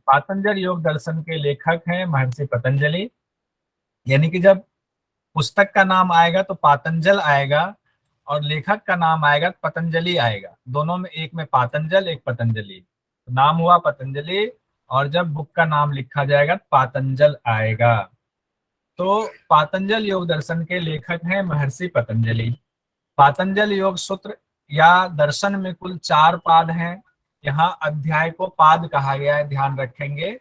पातंजल योग दर्शन के लेखक हैं महर्षि पतंजलि। यानी कि जब पुस्तक का नाम आएगा तो पातंजल आएगा और लेखक का नाम आएगा तो पतंजलि आएगा। दोनों में, एक में पातंजल एक पतंजलि, तो नाम हुआ पतंजलि। और जब बुक का नाम लिखा जाएगा तो पातंजल आएगा। तो पातंजल योग दर्शन के लेखक हैं महर्षि पतंजलि। पातंजल योग सूत्र या दर्शन में कुल 4 पाद हैं। यहाँ अध्याय को पाद कहा गया है, ध्यान रखेंगे।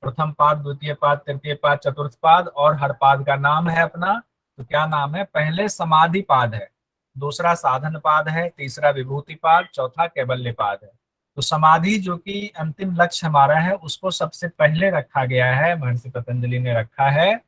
प्रथम पाद, द्वितीय पाद, तृतीय पाद, चतुर्थ पाद, और हर पाद का नाम है अपना। तो क्या नाम है? पहले समाधि पाद है, दूसरा साधन पाद है, तीसरा विभूति पाद, चौथा कैवल्य पाद है। तो समाधि जो कि अंतिम लक्ष्य हमारा है, उसको सबसे पहले रखा गया है, महर्षि पतंजलि ने रखा है।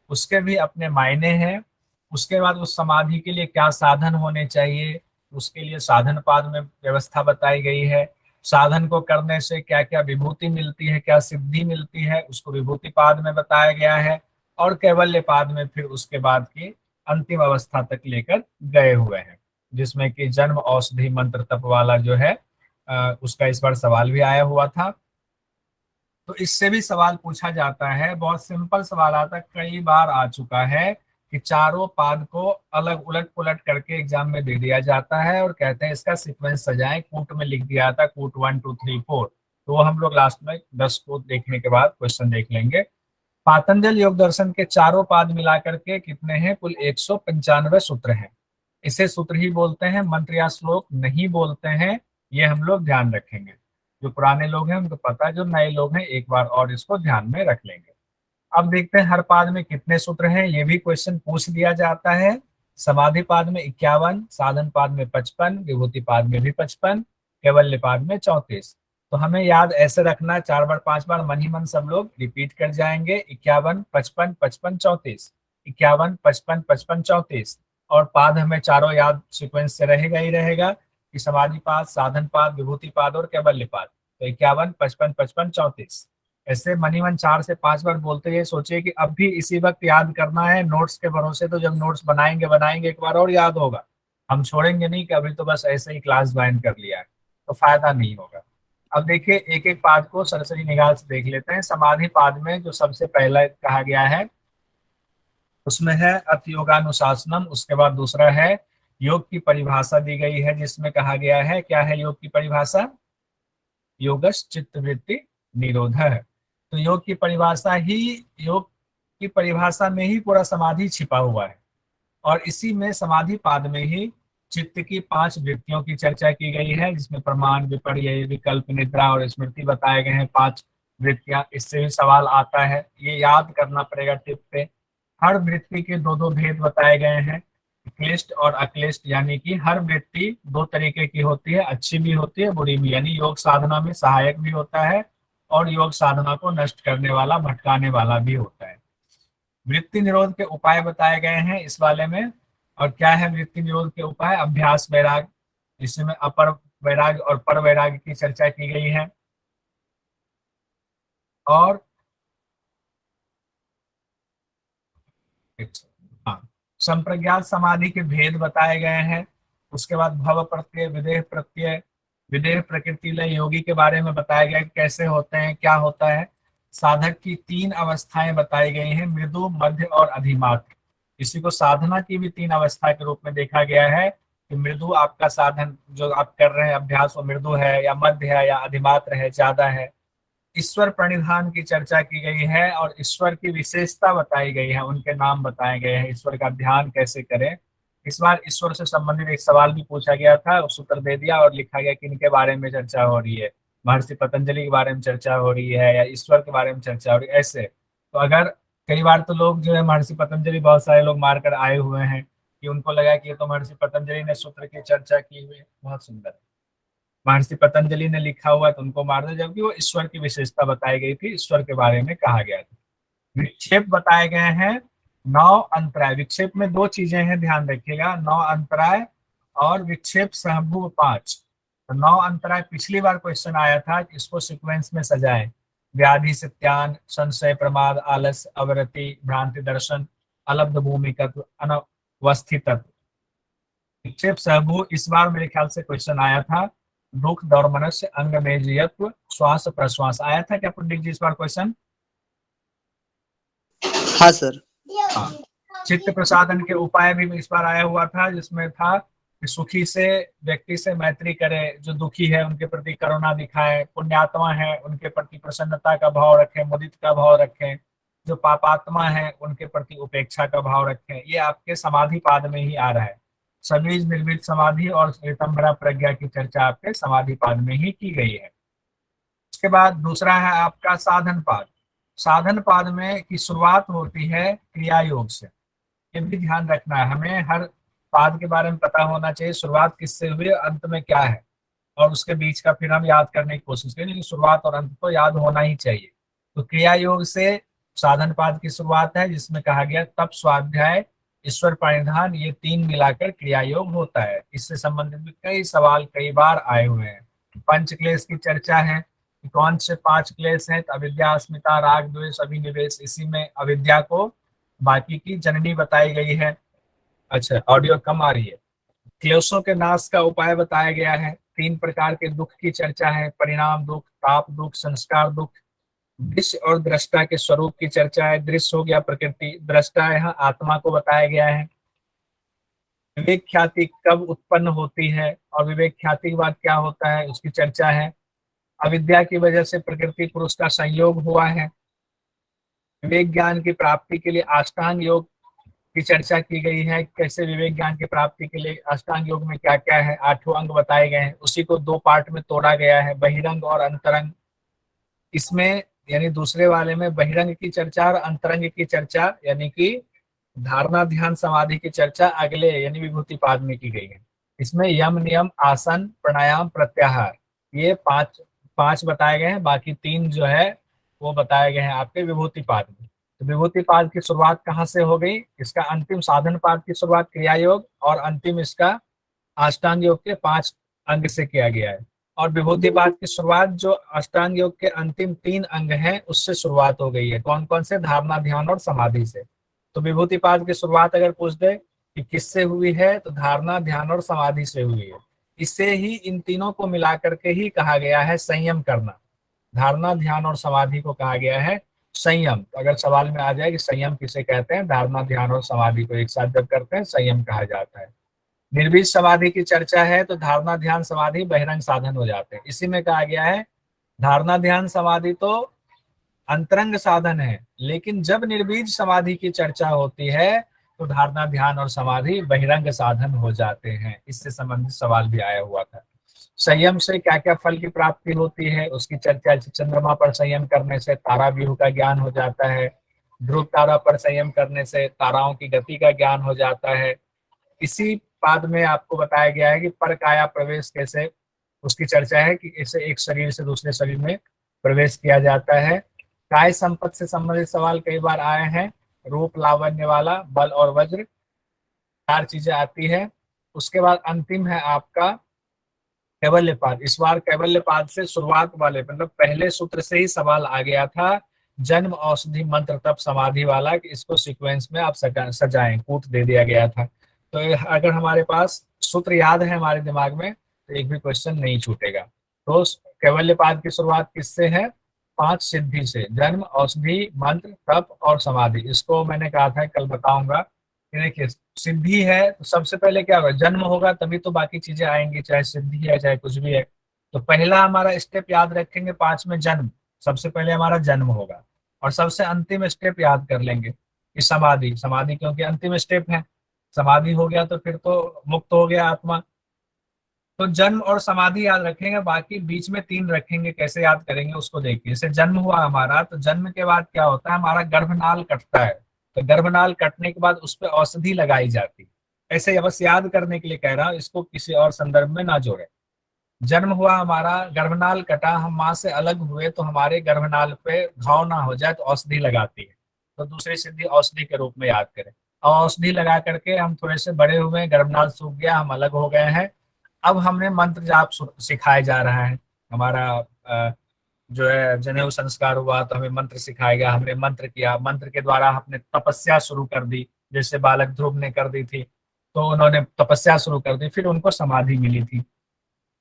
उसके भी अपने मायने हैं। उसके बाद उस समाधि के लिए क्या साधन होने चाहिए, उसके लिए साधन पाद में व्यवस्था बताई गई है। साधन को करने से क्या क्या विभूति मिलती है, क्या सिद्धि मिलती है, उसको विभूति पाद में बताया गया है। और कैवल्य पाद में फिर उसके बाद की अंतिम अवस्था तक लेकर गए हुए हैं, जिसमें कि जन्म औषधि मंत्र तप वाला जो है उसका इस बार सवाल भी आया हुआ था। तो इससे भी सवाल पूछा जाता है, बहुत सिंपल सवाल आता, कई बार आ चुका है कि चारों पाद को अलग उलट पुलट करके एग्जाम में दे दिया जाता है और कहते हैं इसका सीक्वेंस सजाएं। कूट में लिख दिया था कूट 1 2 3 4, तो वो हम लोग लास्ट में 10 को देखने के बाद क्वेश्चन देख लेंगे। पातंजल योग दर्शन के चारों पाद मिलाकर के कितने हैं? कुल 195 सूत्र हैं। इसे सूत्र ही बोलते हैं, मंत्र या श्लोक नहीं बोलते हैं। ये हम लोग ध्यान रखेंगे। जो पुराने लोग हैं उनको पता है, जो नए लोग हैं एक बार और इसको ध्यान में रख लेंगे। अब देखते हैं हर पाद में कितने सूत्र हैं, ये भी क्वेश्चन पूछ दिया जाता है। समाधि पाद में 51, साधन पाद में 55, विभूति पाद में भी 55, कैवल्य पाद में 34। तो हमें याद ऐसे रखना, 4 बार 5 बार मन ही मन सब लोग रिपीट कर जाएंगे। 51 55 55 34, 51 55 55 34। और पाद हमें चारों याद सीक्वेंस से रहेगा ही रहेगा कि समाधि पाद, साधन पाद, विभूति पाद और कैवल्य पाद। तो 51 55 55 34 ऐसे मनी मन 4 से 5 बार बोलते हुए सोचिए कि अब भी इसी वक्त याद करना है नोट्स के भरोसे। तो जब नोट्स बनाएंगे एक बार और याद होगा। हम छोड़ेंगे नहीं कि अभी तो बस ऐसे ही क्लास ज्वाइन कर लिया है, तो फायदा नहीं होगा। अब देखिए एक एक पाद को सरसरी निगाह से देख लेते हैं। समाधि पाद में जो सबसे पहला कहा गया है उसमें है अथ योगानुशासनम। उसके बाद दूसरा है योग की परिभाषा दी गई है, जिसमें कहा गया है, क्या है योग की परिभाषा? योगश चित्त वृत्ति निरोध है। तो योग की परिभाषा ही, योग की परिभाषा में ही पूरा समाधि छिपा हुआ है। और इसी में समाधि पाद में ही चित्त की 5 वृत्तियों की चर्चा की गई है, जिसमें प्रमाण, विपर्य, विकल्प, निद्रा और स्मृति बताए गए हैं। 5 वृत्तियां, इससे भी सवाल आता है, ये याद करना पड़ेगा टिप पे। हर वृत्ति के 2 भेद बताए गए हैं, क्लिष्ट और अक्लिष्ट। यानी कि हर वृत्ति 2 तरीके की होती है, अच्छी भी होती है, बुरी भी। यानी योग साधना में सहायक भी होता है और योग साधना को नष्ट करने वाला, भटकाने वाला भी होता है। वृत्ति निरोध के उपाय बताए गए हैं इस वाले में। और क्या है वृत्ति निरोध के उपाय? अभ्यास वैराग, जिसमें अपर वैराग और पर वैराग की चर्चा की गई है। और हाँ, संप्रज्ञात समाधि के भेद बताए गए हैं। उसके बाद भव प्रत्यय, विदेह प्रत्यय, विदेह प्रकृति लय योगी के बारे में बताया गया कि कैसे होते हैं, क्या होता है। साधक की 3 अवस्थाएं बताई गई हैं, मृदु, मध्य और अधिमात्र। इसी को साधना की भी 3 अवस्था के रूप में देखा गया है कि मृदु आपका साधन जो आप कर रहे हैं अभ्यास, वो मृदु है या मध्य है या अधिमात्र है, ज्यादा है। ईश्वर प्रणिधान की चर्चा की गई है और ईश्वर की विशेषता बताई गई है, उनके नाम बताए गए हैं, ईश्वर का ध्यान कैसे करें। इस बार ईश्वर से संबंधित एक सवाल भी पूछा गया था, उस उत्तर दे दिया और लिखा गया कि इनके बारे में चर्चा हो रही है, महर्षि पतंजलि के बारे में चर्चा हो रही है या ईश्वर के बारे में चर्चा हो रही है, ऐसे। तो अगर कई बार तो लोग जो है महर्षि पतंजलि, बहुत सारे लोग मारकर आए हुए हैं कि उनको लगा कि ये तो महर्षि पतंजलि ने सूत्र की चर्चा की हुई है। बहुत सुंदर, महर्षि पतंजलि ने लिखा हुआ तो उनको मार दो, जबकि वो ईश्वर की विशेषता बताई गई थी, ईश्वर के बारे में कहा गया था। विक्षेप बताए गए हैं, 9 अंतराय। विक्षेप में 2 चीजें हैं, ध्यान रखिएगा, 9 अंतराय और विक्षेप सहभुव 5। तो 9 अंतराय पिछली बार क्वेश्चन आया था कि इसको सीक्वेंस में सजाएं। व्याधि, सत्यान, संशय, प्रमाद, आलस, अवरति, भ्रांति दर्शन, अलब्ध भूमिकत्व, अनवस्थितत्व। विक्षेप सहभुव इस बार मेरे ख्याल से क्वेश्चन आया था। दुख दौर मनुष्य अंग में जियत्व श्वास प्रश्वास। आया था क्या पंडित जी इस बार क्वेश्चन? हाँ सर। हाँ। चित्त प्रसादन के उपाय भी इस बार आया हुआ था, जिसमें था कि सुखी से व्यक्ति से मैत्री करे, जो दुखी है उनके प्रति करुणा दिखाए, पुण्यात्मा है उनके प्रति प्रसन्नता का भाव रखें, मुदित का भाव रखें, जो पापात्मा है उनके प्रति उपेक्षा का भाव रखें। ये आपके समाधि पाद में ही आ रहा है। सबीज निर्मित समाधि और श्वेतंबरा प्रज्ञा की चर्चा आपके समाधि पाद में ही की गई है। उसके बाद दूसरा है आपका साधन पाद। साधन पाद में की शुरुआत होती है क्रिया योग से। ये भी ध्यान रखना है, हमें हर पाद के बारे में पता होना चाहिए, शुरुआत किससे हुई अंत में क्या है, और उसके बीच का फिर हम याद करने की कोशिश करें, लेकिन शुरुआत और अंत तो याद होना ही चाहिए। तो क्रिया योग से साधन पाद की शुरुआत है, जिसमें कहा गया तप स्वाध्याय ईश्वर परिधान, ये तीन मिलाकर क्रिया योग होता है। इससे संबंधित भी कई सवाल कई बार आए हुए हैं। पंच क्लेश की चर्चा है कि कौन से पांच क्लेश हैं, तो अविद्या अस्मिता राग द्वेष अभिनिवेश, इसी में अविद्या को बाकी की जननी बताई गई है। अच्छा, ऑडियो कम आ रही है। क्लेशों के नाश का उपाय बताया गया है। तीन प्रकार के दुख की चर्चा है, परिणाम दुख, ताप दुख, संस्कार दुख। दृश्य और दृष्टा के स्वरूप की चर्चा है। दृश्य हो गया प्रकृति, दृष्टा यहाँ आत्मा को बताया गया है। विवेक ख्याति कब उत्पन्न होती है और विवेक ख्याति के बाद क्या होता है, उसकी चर्चा है। अविद्या की वजह से प्रकृति पुरुष का संयोग हुआ है। विवेक ज्ञान की प्राप्ति के लिए अष्टांग योग की चर्चा की गई है। कैसे विवेक ज्ञान की प्राप्ति के लिए अष्टांग योग में क्या क्या है, 8 अंग बताए गए हैं। उसी को 2 पार्ट में तोड़ा गया है, बहिरंग और अंतरंग। इसमें यानी दूसरे वाले में बहिरंग की चर्चा और अंतरंग की चर्चा, यानी कि धारणा ध्यान समाधि की चर्चा अगले यानी विभूति पाद में की गई है। इसमें यम नियम आसन प्राणायाम प्रत्याहार ये पांच पांच बताए गए हैं, बाकी 3 जो है वो बताए गए हैं आपके विभूति पाद में। तो विभूति पाद की शुरुआत कहाँ से हो गई, इसका अंतिम साधन पाद की शुरुआत क्रिया योग और अंतिम इसका अष्टांग योग के 5 अंग से किया गया है। और विभूति पाद की शुरुआत जो अष्टांग योग के अंतिम 3 अंग हैं उससे शुरुआत हो गई है। कौन कौन से, धारणा ध्यान और समाधि से। तो विभूति पाद की शुरुआत अगर पूछ दे कि किससे हुई है, तो धारणा ध्यान और समाधि से हुई है। इसे ही इन तीनों को मिलाकर के ही कहा गया है संयम करना। धारणा ध्यान और समाधि को कहा गया है संयम। तो अगर सवाल में आ जाए कि संयम किसे कहते हैं, धारणा ध्यान और समाधि को एक साथ जब करते हैं संयम कहा जाता है। निर्बीज समाधि की चर्चा है तो धारणा ध्यान समाधि बहिरंग साधन हो जाते हैं। इसी में कहा गया है धारणा ध्यान समाधि तो अंतरंग साधन है, लेकिन जब निर्बीज समाधि की चर्चा होती है तो धारणा ध्यान और समाधि बहिरंग साधन हो जाते हैं। इससे संबंधित सवाल भी आया हुआ था। संयम से क्या क्या फल की प्राप्ति होती है उसकी चर्चा। चंद्रमा पर संयम करने से तारा व्यूह का ज्ञान हो जाता है। ध्रुव तारा पर संयम करने से ताराओं की गति का ज्ञान हो जाता है। इसी पाद में आपको बताया गया है कि पर काया प्रवेश कैसे, उसकी चर्चा है कि इसे एक शरीर से दूसरे शरीर में प्रवेश किया जाता है। काय संपत्ति से संबंधित सवाल कई बार आए हैं। रूप लावण्य वाला, बल और वज्र, 4 चीजें आती है। उसके बाद अंतिम है आपका कैवल्य पाद। इस बार कैवल्य पाद से शुरुआत वाले मतलब पहले सूत्र से ही सवाल आ गया था, जन्म औषधि मंत्र तप समाधि वाला, कि इसको सीक्वेंस में आप सजाएं, कूट दे दिया गया था। तो अगर हमारे पास सूत्र याद है हमारे दिमाग में तो एक भी क्वेश्चन नहीं छूटेगा। तो कैवल्य पाद की शुरुआत किससे है, 5 सिद्धि से, जन्म औषधि मंत्र तप और समाधि। इसको मैंने कहा था कल बताऊंगा। देखिए सिद्धि है तो सबसे पहले क्या होगा, जन्म होगा तभी तो बाकी चीजें आएंगी, चाहे सिद्धि है चाहे कुछ भी है। तो पहला हमारा स्टेप याद रखेंगे 5 में जन्म, सबसे पहले हमारा जन्म होगा। और सबसे अंतिम स्टेप याद कर लेंगे कि समाधि, समाधि क्योंकि अंतिम स्टेप है। समाधि हो गया तो फिर तो मुक्त हो गया आत्मा। तो जन्म और समाधि याद रखेंगे, बाकी बीच में 3 रखेंगे। कैसे याद करेंगे उसको देखिए। जैसे जन्म हुआ हमारा, तो जन्म के बाद क्या होता है, हमारा गर्भनाल कटता है। तो गर्भनाल कटने के बाद उस पर औषधि लगाई जाती है। ऐसे बस याद करने के लिए कह रहा हूँ, इसको किसी और संदर्भ में ना जोड़े। जन्म हुआ हमारा, गर्भनाल कटा, हम माँ से अलग हुए तो हमारे गर्भनाल पे घाव ना हो जाए तो औषधि लगाती है। तो दूसरी सिद्धि औषधि के रूप में याद करें। और औषधि लगा करके हम थोड़े से बड़े हुए, गर्भनाल सूख गया, हम अलग हो गए हैं। अब हमने मंत्र जाप सिखाया जा रहा है। हमारा जो है जनेऊ संस्कार हुआ तो हमें मंत्र सिखाया गया, हमने मंत्र किया, मंत्र के द्वारा हमने तपस्या शुरू कर दी, जैसे बालक ध्रुव ने कर दी थी। तो उन्होंने तपस्या शुरू कर दी, फिर उनको समाधि मिली थी।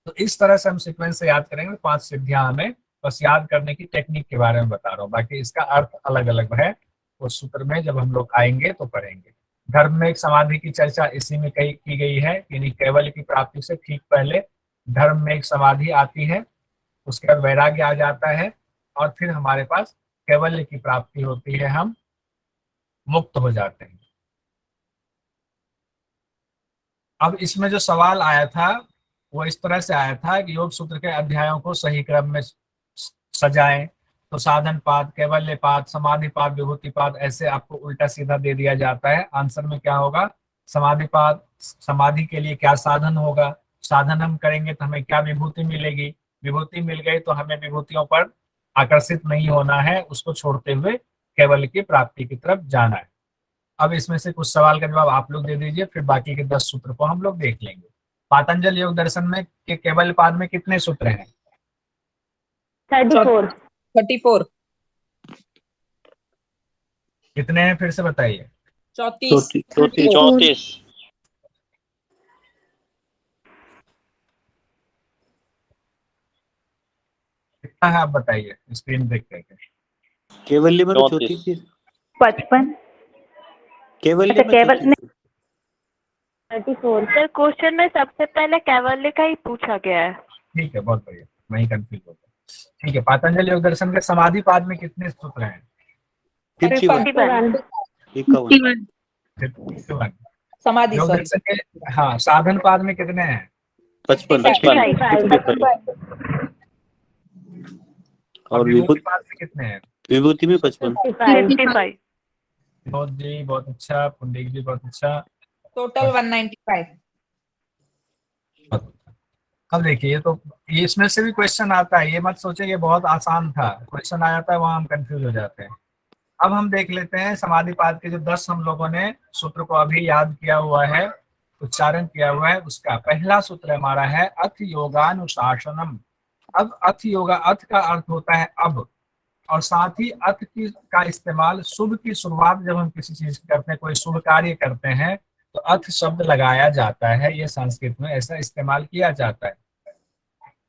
तो इस तरह से हम सीक्वेंस से याद करेंगे। 5 सिद्धियां हमें बस याद करने की टेक्निक के बारे में बता रहा हूँ, बाकी इसका अर्थ अलग अलग है। उस सूत्र में जब हम लोग आएंगे तो पढ़ेंगे। धर्म में एक समाधि की चर्चा इसी में कही की गई है, यानी कैवल्य की प्राप्ति से ठीक पहले धर्म में एक समाधि आती है, उसके बाद वैराग्य आ जाता है, और फिर हमारे पास कैवल्य की प्राप्ति होती है, हम मुक्त हो जाते हैं। अब इसमें जो सवाल आया था वो इस तरह से आया था कि योग सूत्र के अध्यायों को सही क्रम में सजाएं। तो साधन पाद, कैवल्य पाद, समाधि पाद, विभूति पाद, ऐसे आपको उल्टा सीधा दे दिया जाता है। आंसर में क्या होगा? समाधि पाद, समाधि के लिए क्या साधन होगा, साधन हम करेंगे तो हमें क्या विभूति मिलेगी, विभूति मिल गई तो हमें विभूतियों पर आकर्षित नहीं होना है, उसको छोड़ते हुए कैवल्य की प्राप्ति की तरफ जाना है। अब इसमें से कुछ सवाल का जवाब आप लोग दे दीजिए, फिर बाकी के 10 सूत्र को हम लोग देख लेंगे। पातंजल योग दर्शन में के केवल पाद में कितने सूत्र हैं? 34। 34। कितने हैं फिर से बताइए? 34। 34। कितना है आप बताइए स्क्रीन देख करके। केवल्य में तो 34। 34 थी। 55। केवल्य में केवल 34 थी। 34। सर क्वेश्चन में सबसे पहले कैवल्य का ही पूछा गया है। ठीक है, बहुत बढ़िया, वही कंफ्यूज होता है। ठीक है, पातंजल योग दर्शन के समाधि पाद में कितने सूत्र हैं? 51। 51। समाधि योग सॉरी दर्शन के हाँ साधन पाद में कितने हैं? 55। और विभूति पाद में कितने हैं? विभूति में 55। 55। विनोद जी बहुत अच्छा, पुंडलिक जी बहुत अच्छा। टोटल 195। अब देखिए, ये इसमें से भी क्वेश्चन आता है, ये मत सोचे ये बहुत आसान था, क्वेश्चन आ जाता है वहां हम कंफ्यूज हो जाते हैं। अब हम देख लेते हैं समाधि पाद के जो 10 हम लोगों ने सूत्र को अभी याद किया हुआ है, उच्चारण किया हुआ है, उसका पहला सूत्र हमारा है अथ योगानुशासनम। अब अथ योगा, अथ का अर्थ होता है अब, और साथ ही अथ की का इस्तेमाल शुभ की शुरुआत जब हम किसी चीज करते हैं, कोई शुभ कार्य करते हैं तो अथ शब्द लगाया जाता है, ये संस्कृत में ऐसा इस्तेमाल किया जाता है।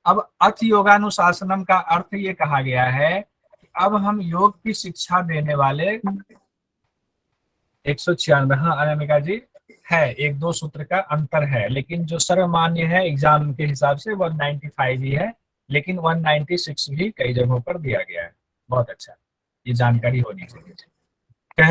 अब अथ योगानुशासनम का अर्थ ये कहा गया है कि अब हम योग की शिक्षा देने वाले 196, हाँ अनामिका जी है, 1-2 सूत्र का अंतर है, लेकिन जो सर्वमान्य है एग्जाम के हिसाब से 195 ही है, लेकिन 196 भी कई जगहों पर दिया गया है। बहुत अच्छा, ये जानकारी होनी चाहिए।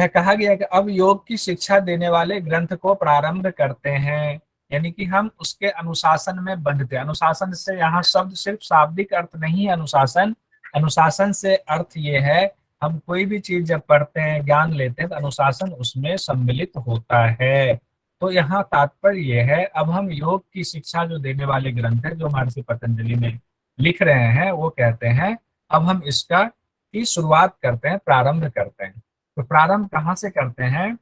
कहा गया कि अब योग की शिक्षा देने वाले ग्रंथ को प्रारंभ करते हैं, यानी कि हम उसके अनुशासन में बंधते हैं। अनुशासन से यहाँ शब्द सिर्फ शाब्दिक अर्थ नहीं है, अनुशासन, अनुशासन से अर्थ ये है हम कोई भी चीज जब पढ़ते हैं, ज्ञान लेते हैं, तो अनुशासन उसमें सम्मिलित होता है। तो यहाँ तात्पर्य ये है, अब हम योग की शिक्षा जो देने वाले ग्रंथ है जो महर्षि पतंजलि में लिख रहे हैं, वो कहते हैं अब हम इसका की शुरुआत करते हैं, प्रारंभ करते हैं। तो प्रारंभ कहाँ से करते हैं?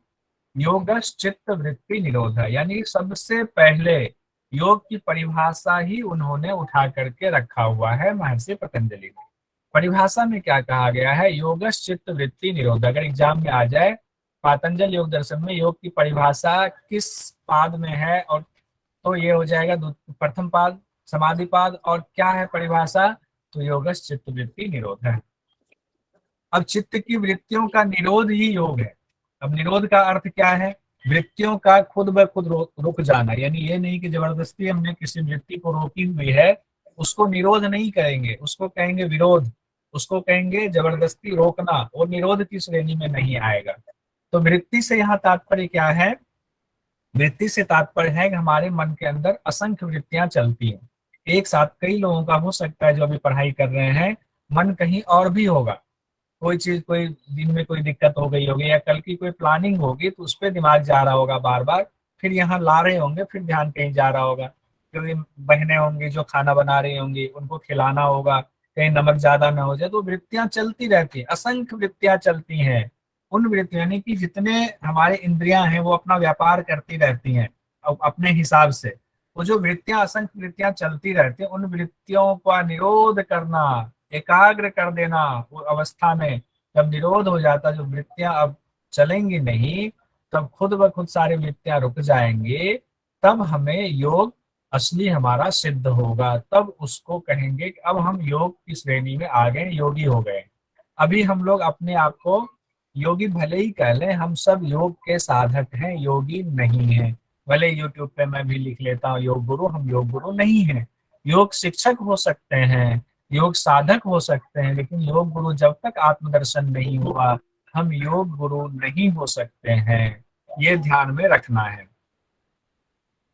योगश चित्त वृत्ति निरोध, यानी सबसे पहले योग की परिभाषा ही उन्होंने उठा करके रखा हुआ है महर्षि पतंजलि ने। परिभाषा में क्या कहा गया है? योगश चित्त वृत्ति निरोध। अगर एग्जाम में आ जाए पातंजल योग दर्शन में योग की परिभाषा किस पाद में है, और तो ये हो जाएगा प्रथम पाद समाधि पाद, और क्या है परिभाषा? तो योगश चित्त वृत्ति निरोध है। अब चित्त की वृत्तियों का निरोध ही योग है। अब निरोध का अर्थ क्या है? वृत्तियों का खुद ब खुद रुक जाना, यानी ये नहीं कि जबरदस्ती हमने किसी वृत्ति को रोकी हुई है, उसको निरोध नहीं करेंगे, उसको कहेंगे विरोध, उसको कहेंगे जबरदस्ती रोकना, वो निरोध की श्रेणी में नहीं आएगा। तो वृत्ति से यहाँ तात्पर्य क्या है? वृत्ति से तात्पर्य है कि हमारे मन के अंदर असंख्य वृत्तियां चलती हैं एक साथ। कई लोगों का हो सकता है जो अभी पढ़ाई कर रहे हैं, मन कहीं और भी होगा, कोई चीज, कोई दिन में कोई दिक्कत हो गई होगी या कल की कोई प्लानिंग होगी तो उस पर दिमाग जा रहा होगा बार बार, फिर यहाँ ला रहे होंगे, फिर ध्यान कहीं जा रहा होगा, क्योंकि बहनें होंगी जो खाना बना रही होंगी, उनको खिलाना होगा, कहीं नमक ज्यादा ना हो जाए, तो वृत्तियां चलती रहती हैं, असंख्य वृत्तियां चलती हैं। उन वृत्तियों यानी कि जितने हमारे इंद्रियां हैं वो अपना व्यापार करती रहती हैं अपने हिसाब से। वो जो वृत्तियां, असंख्य वृत्तियां चलती रहती हैं, उन वृत्तियों का निरोध करना, एकाग्र कर देना, वो अवस्था में जब निरोध हो जाता, जो वृत्तियां अब चलेंगी नहीं, तब खुद ब खुद सारी वृत्तियां रुक जाएंगी, तब हमें योग असली हमारा सिद्ध होगा, तब उसको कहेंगे कि अब हम योग की श्रेणी में आ गए, योगी हो गए। अभी हम लोग अपने आप को योगी भले ही कह लें, हम सब योग के साधक हैं, योगी नहीं हैं। भले यूट्यूब पे मैं भी लिख लेता हूँ योग गुरु, हम योग गुरु नहीं हैं। योग शिक्षक हो सकते हैं, योग साधक हो सकते हैं, लेकिन योग गुरु जब तक आत्मदर्शन नहीं हुआ, हम योग गुरु नहीं हो सकते हैं। ये ध्यान में रखना है।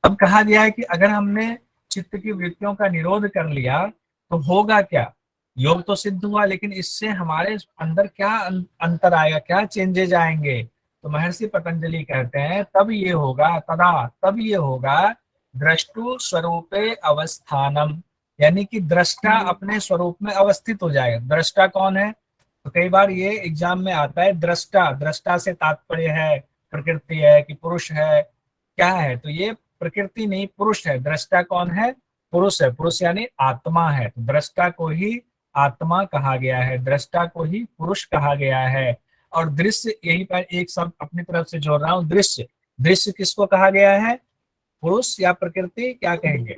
अब कहा गया है कि अगर हमने चित्त की वृत्तियों का निरोध कर लिया तो होगा क्या? योग तो सिद्ध हुआ, लेकिन इससे हमारे अंदर क्या अंतर आएगा, क्या चेंजेज आएंगे? तो महर्षि पतंजलि कहते हैं तब ये होगा, तब ये होगा द्रष्टु स्वरूपे अवस्थानम, यानी कि दृष्टा अपने स्वरूप में अवस्थित हो जाएगा। दृष्टा कौन है? तो कई बार ये एग्जाम में आता है, दृष्टा, दृष्टा से तात्पर्य है प्रकृति है कि पुरुष है, क्या है? तो ये प्रकृति नहीं, पुरुष है। दृष्टा कौन है? पुरुष है। पुरुष यानी आत्मा है। तो दृष्टा को ही आत्मा कहा गया है, दृष्टा को ही पुरुष कहा गया है। और दृश्य, यही पर एक शब्द अपनी तरफ से जोड़ रहा हूं, दृश्य। दृश्य किसको कहा गया है? पुरुष या प्रकृति? क्या कहेंगे?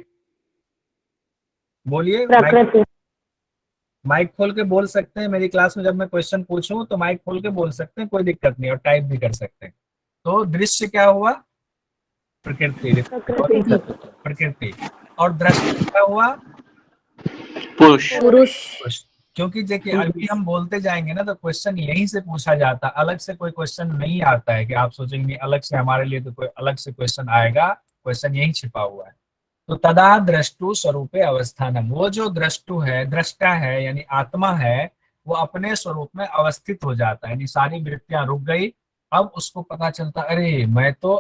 बोलिए। प्रकृति। माइक खोल के बोल सकते हैं। मेरी क्लास में जब मैं क्वेश्चन पूछूं तो माइक खोल के बोल सकते हैं, कोई दिक्कत नहीं, और टाइप भी कर सकते हैं। तो दृश्य क्या हुआ? प्रकृति। प्रकृति। और दृष्टि क्या हुआ? पुरुष। क्योंकि देखिए अभी हम बोलते जाएंगे ना तो क्वेश्चन यहीं से पूछा जाता, अलग से कोई क्वेश्चन नहीं आता है कि आप सोचेंगे अलग से हमारे लिए तो कोई अलग से क्वेश्चन आएगा। क्वेश्चन यहीं छिपा हुआ है। तो तदा द्रष्टु स्वरूपे अवस्थानम, वो जो द्रष्टु है, दृष्टा है यानी आत्मा है, वो अपने स्वरूप में अवस्थित हो जाता है, यानी सारी वृत्तियां रुक गई। अब उसको पता चलता, अरे मैं तो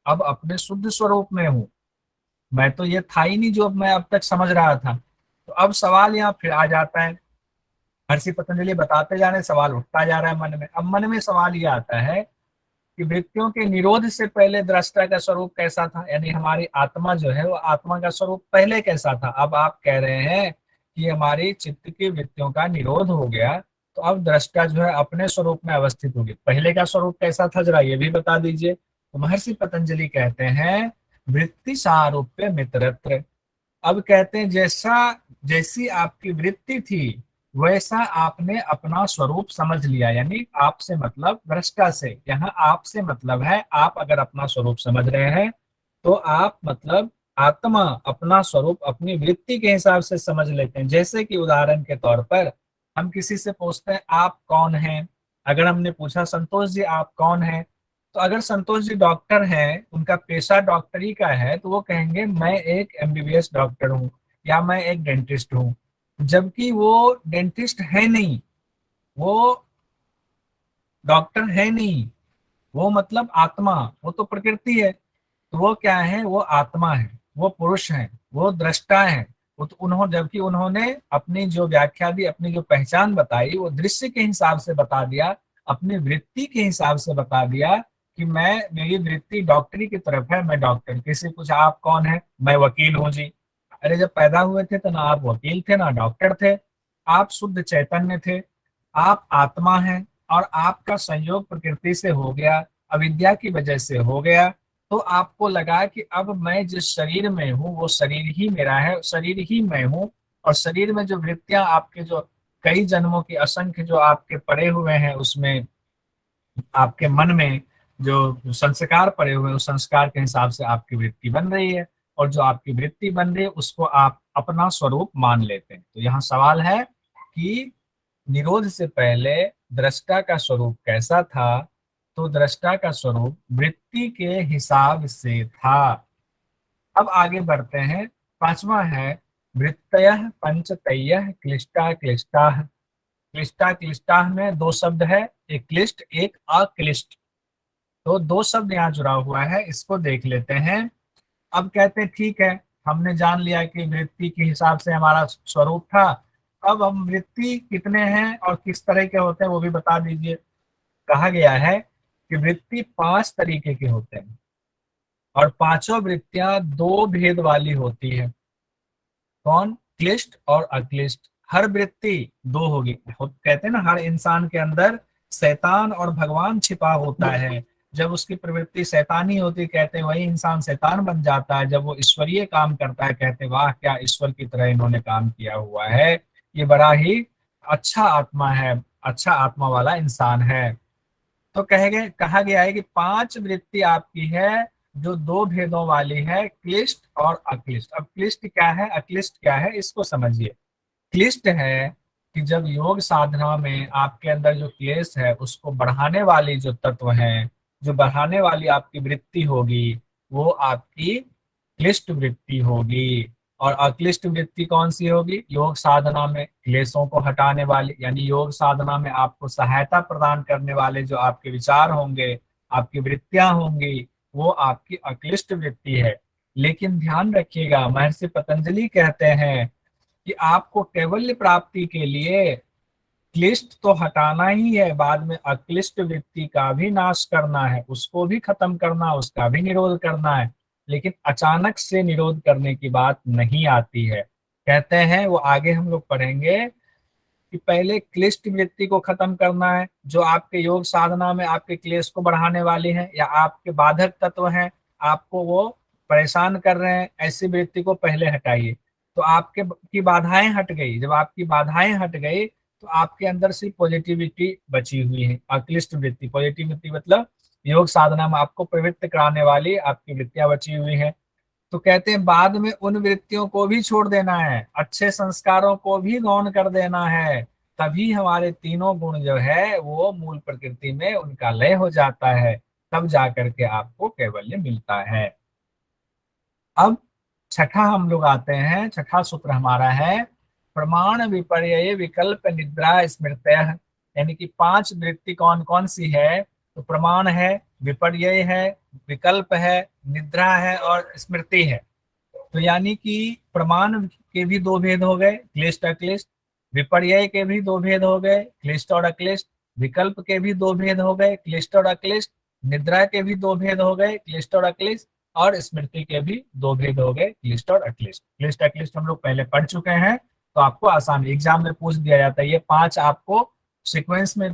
अब अपने शुद्ध स्वरूप में हूँ, मैं तो ये था ही नहीं जो अब मैं अब तक समझ रहा था। तो अब सवाल यहाँ फिर आ जाता है, महर्षि पतंजलि बताते जा रहे हैं, सवाल उठता जा रहा है मन में। अब मन में सवाल ये आता है कि वृत्तियों के निरोध से पहले दृष्टा का स्वरूप कैसा था, यानी हमारी आत्मा जो है वो आत्मा का स्वरूप पहले कैसा था। अब आप कह रहे हैं कि हमारी चित्त की वृत्तियों का निरोध हो गया, तो अब दृष्टा जो है अपने स्वरूप में अवस्थित होगी। पहले का स्वरूप कैसा था, जरा ये भी बता दीजिए। तो महर्षि पतंजलि कहते हैं वृत्ति सारूप्य मित्रत्र। अब कहते हैं जैसी आपकी वृत्ति थी वैसा आपने अपना स्वरूप समझ लिया, यानी आपसे मतलब दृष्टा से। यहाँ आपसे मतलब है, आप अगर अपना स्वरूप समझ रहे हैं तो आप मतलब आत्मा अपना स्वरूप अपनी वृत्ति के हिसाब से समझ लेते हैं। जैसे कि उदाहरण के तौर पर हम किसी से पूछते हैं आप कौन हैं। अगर हमने पूछा संतोष जी आप कौन हैं, तो अगर संतोष जी डॉक्टर हैं, उनका पेशा डॉक्टरी का है, तो वो कहेंगे मैं एक एमबीबीएस डॉक्टर हूँ या मैं एक डेंटिस्ट हूँ, जबकि वो डेंटिस्ट है नहीं, वो डॉक्टर है नहीं, वो मतलब आत्मा, वो तो प्रकृति है। तो वो क्या है? वो आत्मा है, वो पुरुष है, वो दृष्टा है। वो तो जबकि उन्होंने अपनी जो व्याख्या दी, अपनी जो पहचान बताई, वो दृश्य के हिसाब से बता दिया, अपनी वृत्ति के हिसाब से बता दिया कि मेरी वृत्ति डॉक्टरी की तरफ है, मैं डॉक्टर। किसी पूछा आप कौन है, मैं वकील हूँ जी। अरे जब पैदा हुए थे तो ना आप वकील थे ना डॉक्टर थे, आप शुद्ध चैतन्य थे, आप आत्मा हैं, और आपका संयोग प्रकृति से हो गया, अविद्या की वजह से हो गया। तो आपको लगा कि अब मैं जिस शरीर में हूँ वो शरीर ही मेरा है, शरीर ही मैं हूँ। और शरीर में जो वृत्तियां आपके जो कई जन्मों की असंख्य जो आपके पड़े हुए हैं, उसमें आपके मन में जो संस्कार पड़े हुए हैं, उस संस्कार के हिसाब से आपकी वृत्ति बन रही है, और जो आपकी वृत्ति बन रही है उसको आप अपना स्वरूप मान लेते हैं। तो यहाँ सवाल है कि निरोध से पहले दृष्टा का स्वरूप कैसा था? तो दृष्टा का स्वरूप वृत्ति के हिसाब से था। अब आगे बढ़ते हैं। पांचवा है वृत्तयः पंचतयः क्लिष्टा क्लिष्टा। क्लिष्टा क्लिष्टा में दो शब्द है, एक क्लिष्ट एक अक्लिष्ट। तो दो शब्द यहाँ जुड़ा हुआ है, इसको देख लेते हैं। अब कहते हैं ठीक है, हमने जान लिया कि वृत्ति के हिसाब से हमारा स्वरूप था। अब हम वृत्ति कितने हैं और किस तरह के होते हैं वो भी बता दीजिए। कहा गया है कि वृत्ति 5 तरीके के होते हैं, और पांचों वृत्तियां 2 भेद वाली होती है। कौन? क्लिष्ट और अक्लिष्ट। हर वृत्ति 2 होगी। कहते हैं ना हर इंसान के अंदर शैतान और भगवान छिपा होता है। जब उसकी प्रवृत्ति शैतानी होती कहते हैं वही इंसान शैतान बन जाता है। जब वो ईश्वरीय काम करता है कहते हैं वाह क्या ईश्वर की तरह इन्होंने काम किया हुआ है, ये बड़ा ही अच्छा आत्मा है, अच्छा आत्मा वाला इंसान है। तो कहा गया है कि 5 वृत्ति आपकी है जो 2 भेदों वाली है, क्लिष्ट और अक्लिष्ट। अब क्लिष्ट क्या है, अक्लिष्ट क्या है, इसको समझिए। क्लिष्ट है कि जब योग साधना में आपके अंदर जो क्लेश है उसको बढ़ाने वाली जो तत्व हैं, जो बढ़ाने वाली आपकी वृत्ति होगी, वो आपकी क्लिष्ट वृत्ति होगी। और अक्लिष्ट वृत्ति कौन सी होगी, योग साधना में क्लेशों को हटाने वाली, यानी योग साधना में आपको सहायता प्रदान करने वाले जो आपके विचार होंगे, आपकी वृत्तियां होंगी, वो आपकी अक्लिष्ट वृत्ति है। लेकिन ध्यान रखिएगा, महर्षि पतंजलि कहते हैं कि आपको कैवल्य प्राप्ति के लिए क्लिष्ट तो हटाना ही है, बाद में अक्लिष्ट वृत्ति का भी नाश करना है, उसको भी खत्म करना, उसका भी निरोध करना है। लेकिन अचानक से निरोध करने की बात नहीं आती है। कहते हैं, वो आगे हम लोग पढ़ेंगे कि पहले क्लिष्ट वृत्ति को खत्म करना है, जो आपके योग साधना में आपके क्लेश को बढ़ाने वाली है या आपके बाधक तत्व हैं, आपको वो परेशान कर रहे हैं, ऐसी वृत्ति को पहले हटाइए। तो आपके की बाधाएं हट गई, जब आपकी बाधाएं हट गई तो आपके अंदर से पॉजिटिविटी बची हुई है। अक्लिष्ट वृत्ति, पॉजिटिविटी मतलब योग साधना में आपको प्रवृत्त कराने वाली आपकी वृत्तियां बची हुई है। तो कहते हैं बाद में उन वृत्तियों को भी छोड़ देना है, अच्छे संस्कारों को भी गौण कर देना है, तभी हमारे तीनों गुण जो है वो मूल प्रकृति में उनका लय हो जाता है, तब जाकर के आपको कैवल्य मिलता है। अब छठा हम लोग आते हैं, छठा सूत्र हमारा है प्रमाण विपर्यय विकल्प निद्रा स्मृतयः। यानी कि 5 वृत्ति कौन कौन सी है, तो प्रमाण है, विपर्यय है, विकल्प है, निद्रा है और स्मृति है। तो यानी कि प्रमाण के भी 2 भेद हो गए, क्लिष्ट अक्लिष्ट, विपर्यय के भी 2 भेद हो गए, क्लिष्ट और अक्लिष्ट, विकल्प के भी 2 भेद हो गए, क्लिष्ट और अक्लिष्ट, निद्रा के भी 2 भेद हो गए, क्लिष्ट और अक्लिष्ट, और स्मृति के भी 2 भेद हो गए, क्लिष्ट और अक्लिष्ट। क्लिष्ट अक्लिष्ट हम लोग पहले पढ़ चुके हैं, तो आपको आसान एग्जाम में पूछ दिया जाता है। ये 5 आपको सीक्वेंस में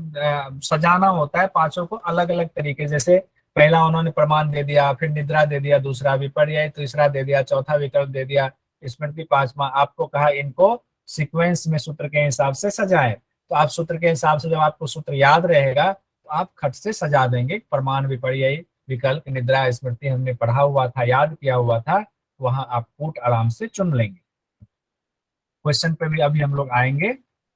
सजाना होता है, 5 को अलग अलग तरीके, जैसे पहला उन्होंने प्रमाण दे दिया, फिर निद्रा दे दिया, दूसरा विपर्यय, तीसरा दे दिया, चौथा विकल्प दे दिया, स्मृति 5वां। आपको कहा इनको सीक्वेंस में सूत्र के हिसाब से सजाएं। तो आप सूत्र के हिसाब से जब आपको सूत्र याद रहेगा तो आप खट से सजा देंगे। प्रमाण, विपर्यय, विकल्प, निद्रा, स्मृति हमने पढ़ा हुआ था, याद किया हुआ था, वहां आप कूट आराम से चुन लेंगे। क्वेश्चन पे भी अभी हम लोग आएंगे,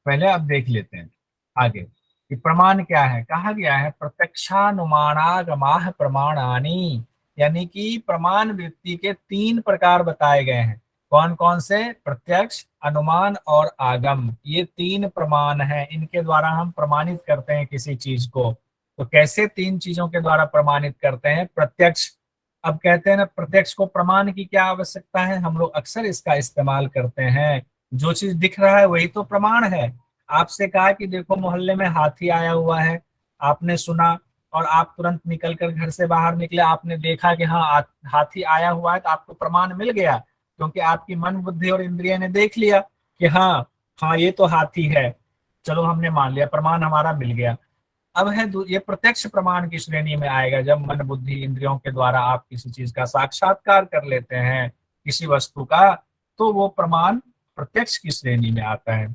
पहले आप देख लेते हैं आगे कि प्रमाण क्या है। कहा गया है प्रत्यक्षानुमानागमाः प्रमाणानि, यानी कि प्रमाण वृत्ति के 3 प्रकार बताए गए हैं। कौन कौन से, प्रत्यक्ष, अनुमान और आगम, ये 3 प्रमाण हैं, इनके द्वारा हम प्रमाणित करते हैं किसी चीज को। तो कैसे 3 चीजों के द्वारा प्रमाणित करते हैं, प्रत्यक्ष। अब कहते हैं ना, प्रत्यक्ष को प्रमाण की क्या आवश्यकता है, हम लोग अक्सर इसका इस्तेमाल करते हैं, जो चीज दिख रहा है वही तो प्रमाण है। आपसे कहा कि देखो मोहल्ले में हाथी आया हुआ है, आपने सुना और आप तुरंत निकलकर घर से बाहर निकले, आपने देखा कि हाँ हाथी आया हुआ है, तो आपको प्रमाण मिल गया, क्योंकि आपकी मन, बुद्धि और इंद्रिय ने देख लिया कि हाँ हाँ ये तो हाथी है, चलो हमने मान लिया, प्रमाण हमारा मिल गया। अब है ये प्रत्यक्ष प्रमाण की श्रेणी में आएगा, जब मन, बुद्धि, इंद्रियों के द्वारा आप किसी चीज का साक्षात्कार कर लेते हैं, किसी वस्तु का, तो वो प्रमाण प्रत्यक्ष की श्रेणी में आता है।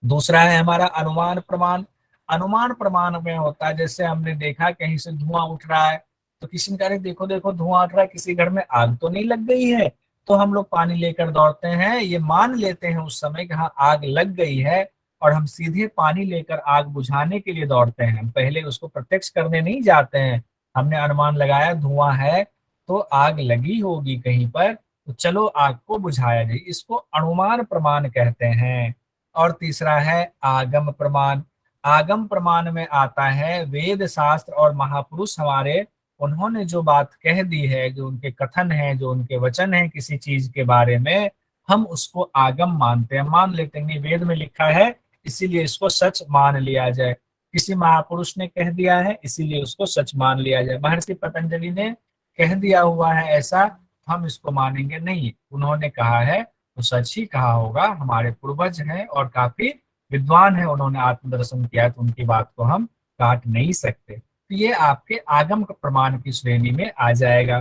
दूसरा है हमारा अनुमान प्रमाण। अनुमान प्रमाण में होता है, जैसे हमने देखा कहीं से धुआं उठ रहा है, तो किसी ने कहा देखो देखो धुआं उठ रहा है, किसी घर में आग तो नहीं लग गई है, तो हम लोग पानी लेकर दौड़ते हैं, ये मान लेते हैं उस समय कि हाँ आग लग गई है, और हम सीधे पानी लेकर आग बुझाने के लिए दौड़ते हैं। हम पहले उसको प्रत्यक्ष करने नहीं जाते हैं, हमने अनुमान लगाया धुआं है तो आग लगी होगी कहीं पर, तो चलो आग को बुझाया जाए, इसको अनुमान प्रमाण कहते हैं। और तीसरा है आगम प्रमाण। आगम प्रमाण में आता है वेद शास्त्र और महापुरुष हमारे, उन्होंने जो बात कह दी है, जो उनके कथन है, जो उनके वचन है किसी चीज के बारे में, हम उसको आगम मानते हैं, मान लेते हैं वेद में लिखा है इसीलिए इसको सच मान लिया जाए, किसी महापुरुष ने कह दिया है इसीलिए उसको सच मान लिया जाए। महर्षि पतंजलि ने कह दिया हुआ है ऐसा, हम इसको मानेंगे नहीं, उन्होंने कहा है तो सच ही कहा होगा, हमारे पूर्वज हैं और काफी विद्वान है, उन्होंने आत्मदर्शन किया, तो उनकी बात को हम काट नहीं सकते। तो ये आपके आगम प्रमाण की श्रेणी में आ जाएगा।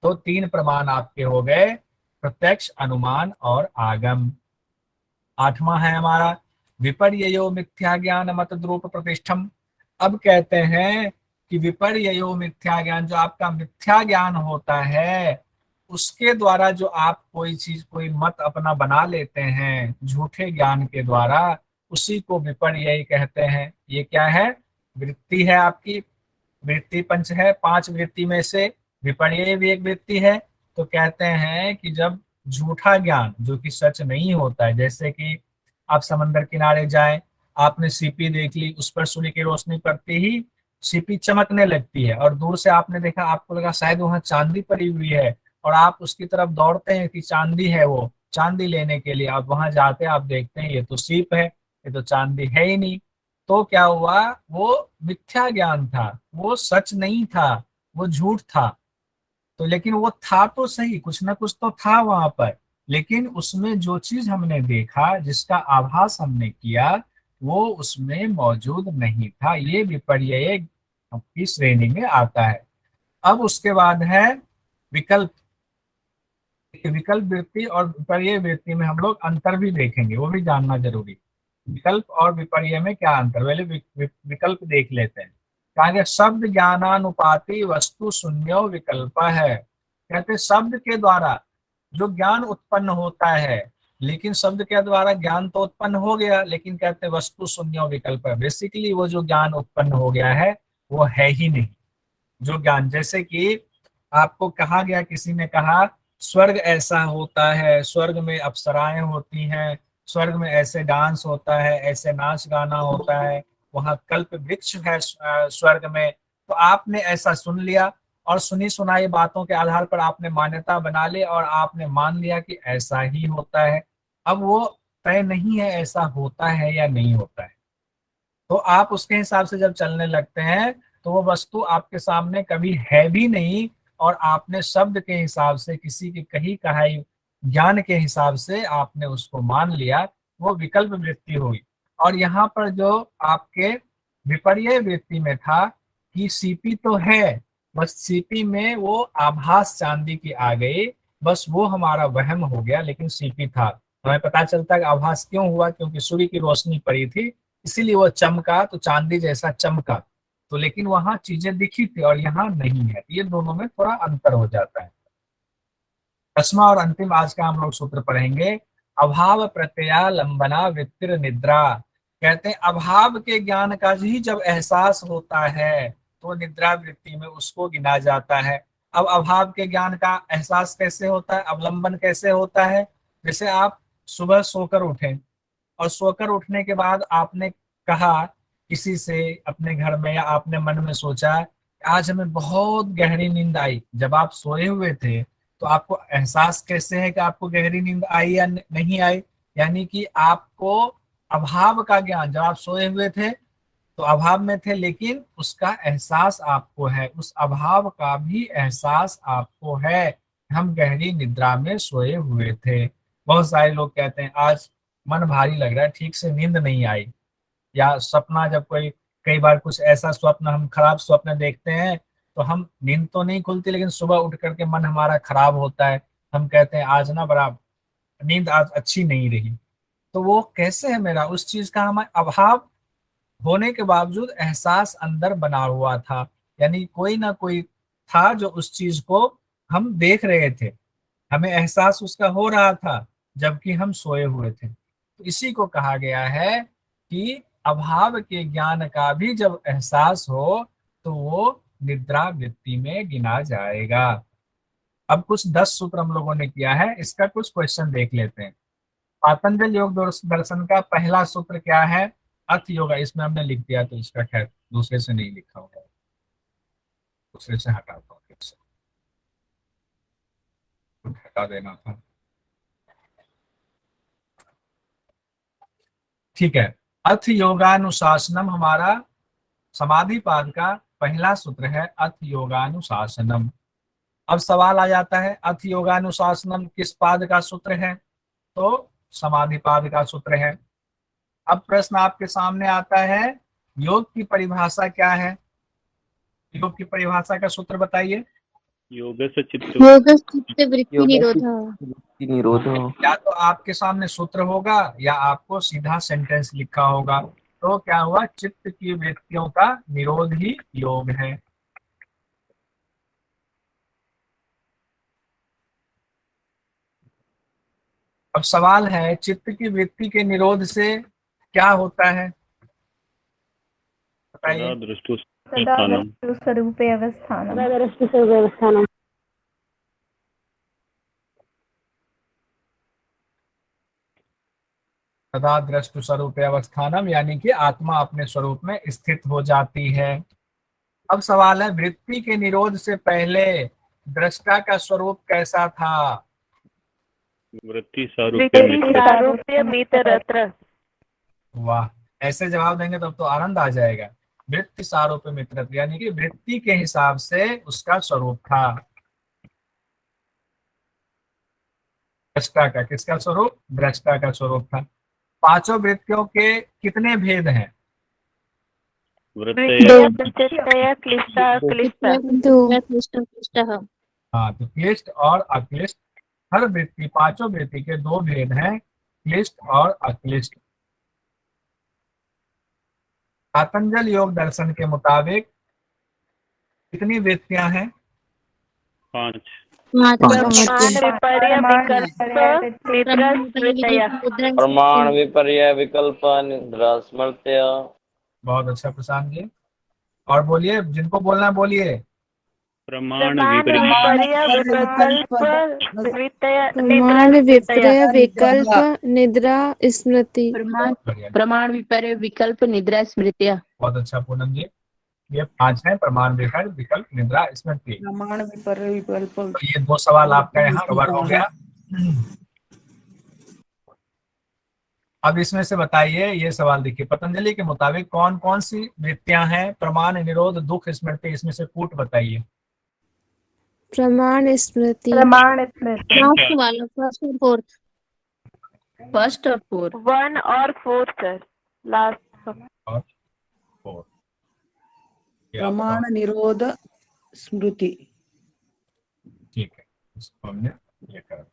तो 3 प्रमाण आपके हो गए, प्रत्यक्ष, अनुमान और आगम। 8वां है हमारा विपर्ययो मिथ्या ज्ञान मत द्रूप प्रतिष्ठम। अब कहते हैं कि विपर्ययो मिथ्या ज्ञान, जो आपका मिथ्या ज्ञान होता है उसके द्वारा जो आप कोई चीज, कोई मत अपना बना लेते हैं झूठे ज्ञान के द्वारा, उसी को विपर्यय कहते हैं। ये क्या है? वृत्ति है आपकी, वृत्ति पंच है, 5 वृत्ति में से विपर्यय भी एक वृत्ति है। तो कहते हैं कि जब झूठा ज्ञान जो कि सच नहीं होता है, जैसे कि आप समंदर किनारे जाएं, आपने सीपी देख ली, उस पर सूर्य की रोशनी पड़ती ही सीपी चमकने लगती है, और दूर से आपने देखा, आपको लगा शायद वहां चांदी पड़ी हुई है, और आप उसकी तरफ दौड़ते हैं कि चांदी है, वो चांदी लेने के लिए आप वहां जाते हैं, आप देखते हैं ये तो सीप है, ये तो चांदी है ही नहीं। तो क्या हुआ? वो मिथ्या ज्ञान था, वो सच नहीं था, वो झूठ था। तो लेकिन वो था तो सही, कुछ ना कुछ तो था वहां पर, लेकिन उसमें जो चीज हमने देखा, जिसका आभास हमने किया, वो उसमें मौजूद नहीं था। ये विपर्यय की श्रेणी में आता है। अब उसके बाद है विकल्प। विकल्प वृत्ति और विपर्यय वृत्ति में हम लोग अंतर भी देखेंगे, वो भी जानना जरूरी। विकल्प और विपर्यय में क्या अंतर, पहले विकल्प देख लेते हैं। कहा शब्द ज्ञानानुपाति वस्तु शून्यो विकल्प है। कहते शब्द के द्वारा जो ज्ञान उत्पन्न होता है, लेकिन शब्द के द्वारा ज्ञान तो उत्पन्न हो गया, लेकिन कहते वस्तु शून्यो विकल्प है। बेसिकली वो जो ज्ञान उत्पन्न हो गया है वो है ही नहीं। जो ज्ञान, जैसे कि आपको कहा गया, किसी ने कहा स्वर्ग ऐसा होता है, स्वर्ग में अप्सराएं होती हैं, स्वर्ग में ऐसे डांस होता है, ऐसे नाच गाना होता है, वहां कल्प वृक्ष है स्वर्ग में। तो आपने ऐसा सुन लिया, और सुनी सुनाई बातों के आधार पर आपने मान्यता बना ली, और आपने मान लिया कि ऐसा ही होता है। अब वो तय नहीं है ऐसा होता है या नहीं होता है। तो आप उसके हिसाब से जब चलने लगते हैं, तो वो वस्तु आपके सामने कभी है भी नहीं, और आपने शब्द के हिसाब से, किसी की कही कहाई ज्ञान के हिसाब से आपने उसको मान लिया, वो विकल्प वृत्ति हुई। और यहाँ पर जो आपके विपर्यय वृत्ति में था कि सीपी तो है, बस सीपी में वो आभास चांदी की आ गई, बस वो हमारा वहम हो गया, लेकिन सीपी था। हमें पता चलता है कि आभास क्यों हुआ, क्योंकि सूर्य की रोशनी पड़ी थी, इसीलिए वो चमका, तो चांदी जैसा चमका। तो लेकिन वहां चीजें दिखी थी और यहाँ नहीं है। ये दोनों में थोड़ा अंतर हो जाता है। 10वां और अंतिम आज का हम लोग सूत्र पढ़ेंगे, अभाव प्रत्ययालंबना वृत्तिर निद्रा। कहते हैं अभाव के ज्ञान का ही जब एहसास होता है तो निद्रा वृत्ति में उसको गिना जाता है। अब अभाव के ज्ञान का एहसास कैसे होता है, अवलंबन कैसे होता है? जैसे आप सुबह सोकर उठे, और सोकर उठने के बाद आपने कहा किसी से अपने घर में, या आपने मन में सोचा आज हमें बहुत गहरी नींद आई। जब आप सोए हुए थे तो आपको एहसास कैसे है कि आपको गहरी नींद आई या नहीं आई? यानी कि आपको अभाव का ज्ञान, जब आप सोए हुए थे तो अभाव में थे, लेकिन उसका एहसास आपको है, उस अभाव का भी एहसास आपको है। हम गहरी निद्रा में सोए हुए थे। बहुत सारे लोग कहते हैं आज मन भारी लग रहा है, ठीक से नींद नहीं आई। या सपना, जब कोई, कई बार कुछ ऐसा स्वप्न, हम खराब स्वप्न देखते हैं तो हम, नींद तो नहीं खुलती, लेकिन सुबह उठ करके मन हमारा खराब होता है, हम कहते हैं आज ना बड़ा नींद आज अच्छी नहीं रही। तो वो कैसे है? मेरा उस चीज का हमें अभाव होने के बावजूद एहसास अंदर बना हुआ था, यानी कोई ना कोई था जो उस चीज को हम देख रहे थे, हमें एहसास उसका हो रहा था जबकि हम सोए हुए थे। तो इसी को कहा गया है कि अभाव के ज्ञान का भी जब एहसास हो तो वो निद्रा वृत्ति में गिना जाएगा। अब कुछ 10 सूत्र हम लोगों ने किया है, इसका कुछ क्वेश्चन देख लेते हैं। पातंजल योग दर्शन का पहला सूत्र क्या है? अर्थ योगा। इसमें हमने लिख दिया तो इसका खैर दूसरे से नहीं लिखा होगा, दूसरे से हटाता हूँ, फिर से हटा देना था। ठीक है, अर्थ योगानुशासनम हमारा समाधि पाद का पहला सूत्र है, अर्थ योगानुशासनम। अब सवाल आ जाता है अर्थ योगानुशासनम किस पाद का सूत्र है? तो समाधि पाद का सूत्र है। अब प्रश्न आपके सामने आता है योग की परिभाषा क्या है? योग की परिभाषा का सूत्र बताइए। योग से चित्त वृत्ति निरोध या तो आपके सामने सूत्र होगा या आपको सीधा सेंटेंस लिखा होगा। तो क्या हुआ, चित्त की वृत्तियों का निरोध ही योग है। अब सवाल है, चित्त की वृत्ति के निरोध से क्या होता है, बताइए। स्वरूपे अवस्थानम। सदा दृष्टु स्वरूप अवस्थानम, यानी कि आत्मा अपने स्वरूप में स्थित हो जाती है। अब सवाल है, वृत्ति के निरोध से पहले दृष्टा का स्वरूप कैसा था? वृत्ति सारूप्य मित्रत्र। वाह, ऐसे जवाब देंगे तब तो आनंद आ जाएगा। वृत्ति सारूप्य मित्र, यानी कि वृत्ति के हिसाब से उसका स्वरूप था। दृष्टा का, किसका स्वरूप? दृष्टा का स्वरूप था। पांचों वृत्तियों के कितने भेद हैं? हाँ, तो क्लिष्ट और अक्लिष्ट। हर वृत्ति, पांचों वृत्ति के दो भेद हैं, क्लिष्ट और अक्लिष्ट। पातंजल योग दर्शन के मुताबिक कितनी वृत्तियां हैं? 5। प्रमाण विपर्य विकल्प निद्रा स्मृत्य। बहुत अच्छा प्रशांत जी। और बोलिए, जिनको बोलना है बोलिए। प्रमाण विपर्य विकल्प निद्रा स्मृति। प्रमाण विपर्य विकल्प निद्रा स्मृतिया। बहुत अच्छा पूनम जी। ये 5 है, प्रमाण विपर्य विकल्प निद्रा स्मृति। प्रमाण विपर्य विकल्प। तो ये 2 सवाल आपका यहाँ कवर हो गया। अब इसमें से बताइए, ये सवाल देखिए, पतंजलि के मुताबिक कौन कौन सी वृत्तियां हैं? प्रमाण, निरोध, दुख, स्मृति, इसमें से कूट बताइए। प्रमाण स्मृति। फर्स्ट और फोर्थ। 1 और 4 सर, लास्ट। और 4 प्रमाण निरोध स्मृति। ठीक है, इसको हमने ये कर।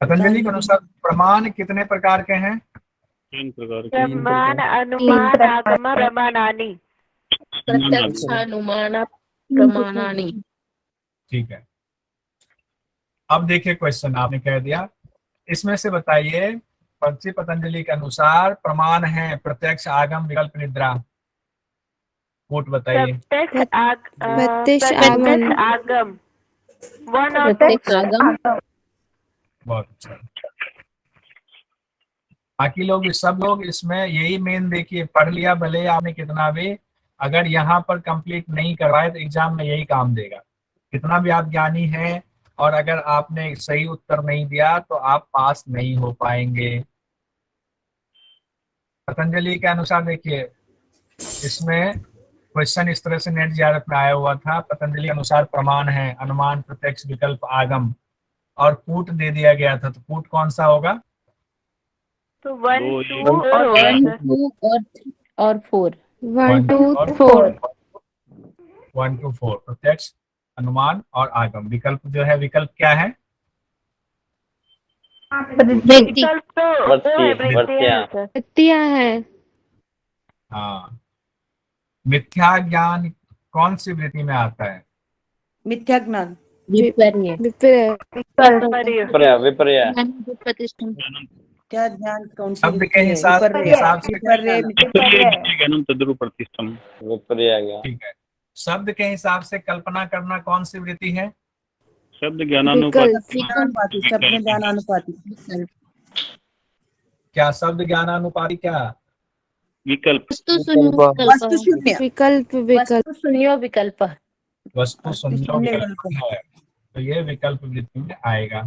पतंजलि के अनुसार प्रमाण कितने प्रकार के हैं? 3 प्रकार प्रमाण, अनुमान, आगम, प्रमाणानि। प्रत्यक्ष, अनुमान, प्रमाणानि। ठीक है, अब देखिए क्वेश्चन आपने कह दिया, इसमें से बताइए, पतंजलि के अनुसार प्रमाण है प्रत्यक्ष, आगम, विकल्प, निद्रा। कूट बताइए। प्रत्यक्ष आगम। 1 और 2। बहुत अच्छा। बाकी लोग, सब लोग इसमें यही मेन देखिए, पढ़ लिया भले आपने कितना भी, अगर यहाँ पर कंप्लीट नहीं करवाए तो एग्जाम में यही काम देगा। कितना भी आप ज्ञानी हैं और अगर आपने सही उत्तर नहीं दिया तो आप पास नहीं हो पाएंगे। पतंजलि के अनुसार देखिए, इसमें क्वेश्चन इस तरह से नेट जीआरएफ में आया हुआ था। पतंजलि के अनुसार प्रमाण है अनुमान, प्रत्यक्ष, विकल्प, आगम, और कूट दे दिया गया था। तो कूट कौन सा होगा? तो 1, 2 और 4। 1 2 4। 1 2 4 प्रत्यक्ष, अनुमान और आगम। विकल्प जो है, विकल्प क्या है? वृत्तियां है। हाँ, मिथ्या ज्ञान कौन सी वृत्ति में आता है? मिथ्या ज्ञान। विपर्य। विपर्य। क्या ज्ञान कौन सी शब्द के हिसाब से प्रतिष्ठम। विपर्य। ठीक है, शब्द के हिसाब से कल्पना करना कौन सी वृत्ति है? शब्द ज्ञानानुपाती। शब्द ज्ञानानुपाती। क्या शब्द ज्ञानानुपाती? क्या विकल्प। वस्तु शून्य। विकल्प वस्तु सुनियो विकल्प। वस्तु संयोग विकल्प है, तो ये विकल्प वृत्ति में आएगा।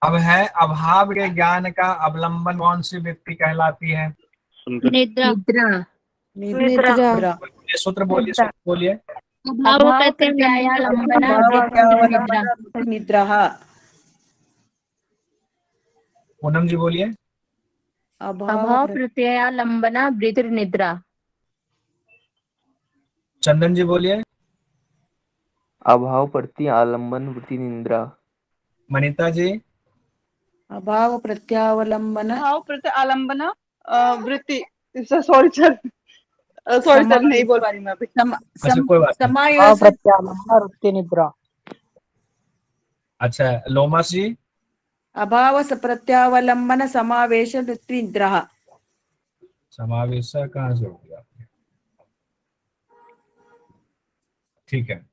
अब है, अभाव के ज्ञान का अवलंबन कौन सी वृत्ति कहलाती है? निद्रा। निद्रा। ये सूत्र बोलिए, सूत्र बोलिए। अभाव प्रत्ययालंबना निद्रा। पूनम जी बोलिए। अभाव प्रत्ययालंबना वृत्ति निद्रा। चंदन जी बोलिए। अभाव प्रति आलम्बन वृत्ति निद्रा। मनीता जी। अभाव प्रत्यावलंबन भाव प्रति आलम्बन वृत्ति। सॉरी सर, सॉरी सर, नहीं बोल पा रही मैं अभी। अच्छा कोई बात नहीं। समावेश वृत्ति निद्रा। अच्छा लोमस जी। अभाव प्रत्यावलंबन समावेश वृत्ति निद्रा। समावेश कहाँ से हो गया? ठीक है।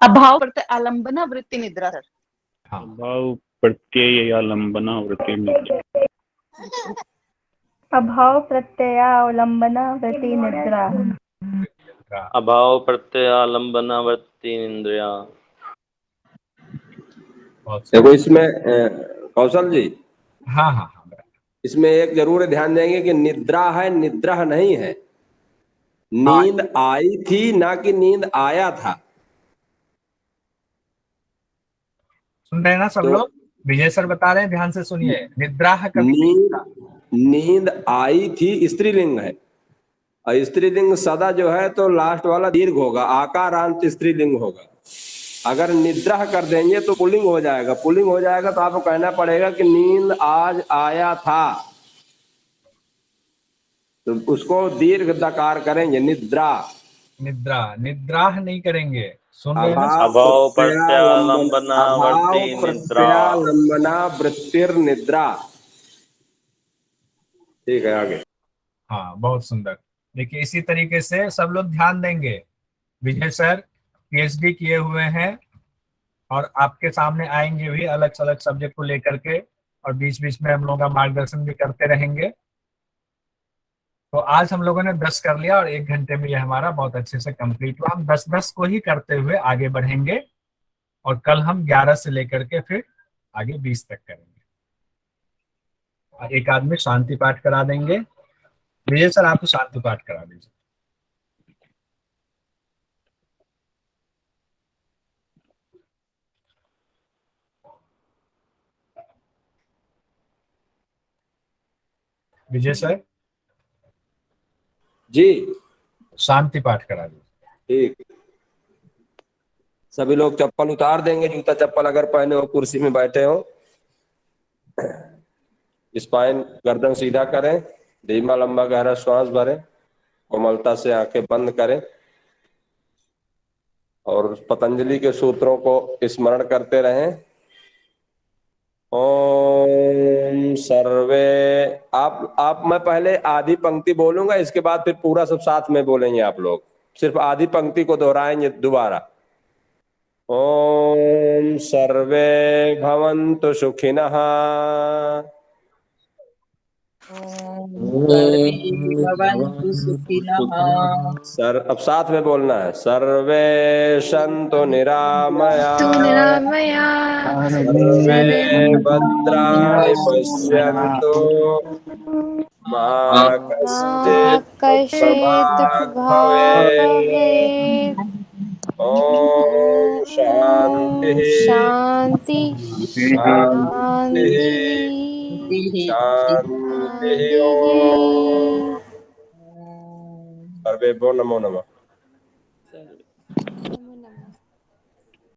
अभाव प्रति आलम्बन वृत्ति निद्रा सर। हाँ भाव प्रत्यय आलम्बना वृत्ति निद्रा। अभाव प्रत्ययावलंबन वृत्ति निद्रा। अभाव प्रत्ययालंबना वृत्ति इंद्रिया। देखो इसमें कौशल जी, हाँ हाँ हाँ, इसमें एक जरूर ध्यान देंगे कि निद्रा है, निद्रा नहीं है। नींद आई थी ना कि नींद आया था। सुन रहे हैं ना सब तो लोग? विजय सर बता रहे हैं, ध्यान से सुनिए। निद्रा नींद आई थी स्त्रीलिंग है, और स्त्रीलिंग सदा जो है तो लास्ट वाला दीर्घ होगा, आकारांत स्त्रीलिंग होगा। अगर निद्रा कर देंगे तो पुल्लिंग हो जाएगा। पुल्लिंग हो जाएगा तो आपको कहना पड़ेगा कि नींद आज आया था, तो उसको दीर्घ दकार करेंगे, निद्रा। निद्रा, निद्राह नहीं करेंगे। सुन रहे हैं ना? अभाव प्रत्यालंबना वृत्ति निद्रा। प्रत्यालंबना वृत्तिर निद्रा। ठीक है, आगे। हाँ बहुत सुंदर। देखिए इसी तरीके से सब लोग ध्यान देंगे। विजय सर पीएचडी किए हुए हैं और आपके सामने आएंगे भी अलग अलग सब्जेक्ट को लेकर के, और बीच बीच में हम लोगों का मार्गदर्शन भी करते रहेंगे। तो आज हम लोगों ने 10 कर लिया और 1 घंटे में ये हमारा बहुत अच्छे से कंप्लीट हुआ। हम 10-10 को ही करते हुए आगे बढ़ेंगे और कल हम 11 से लेकर के फिर आगे 20 तक करेंगे। और एक आदमी शांति पाठ करा देंगे। विजय सर आपको शांति पाठ करा दीजिए। विजय सर जी शांति पाठ करा दीजिए। ठीक। सभी लोग चप्पल उतार देंगे, जूता चप्पल अगर पहने हो, कुर्सी में बैठे हो। स्पाइन गर्दन सीधा करें, धीमा लंबा गहरा श्वास भरें, कोमलता से आंखें बंद करें और पतंजलि के सूत्रों को स्मरण करते रहें। ओम सर्वे, आप मैं पहले आधी पंक्ति बोलूंगा, इसके बाद फिर पूरा सब साथ में बोलेंगे। आप लोग सिर्फ आधी पंक्ति को दोहराएंगे दोबारा। ओम सर्वे भवन्तु सुखिनः। भवन्तु सुखिनः। सर अब साथ में बोलना है। सर्वे सन्तु निरामया, सर्वे भद्राणि पश्यन्तु, मा कश्चित् भवेत्। ओम शांति शांति शांति शांति। ओम सर्वे भो नमो नमः।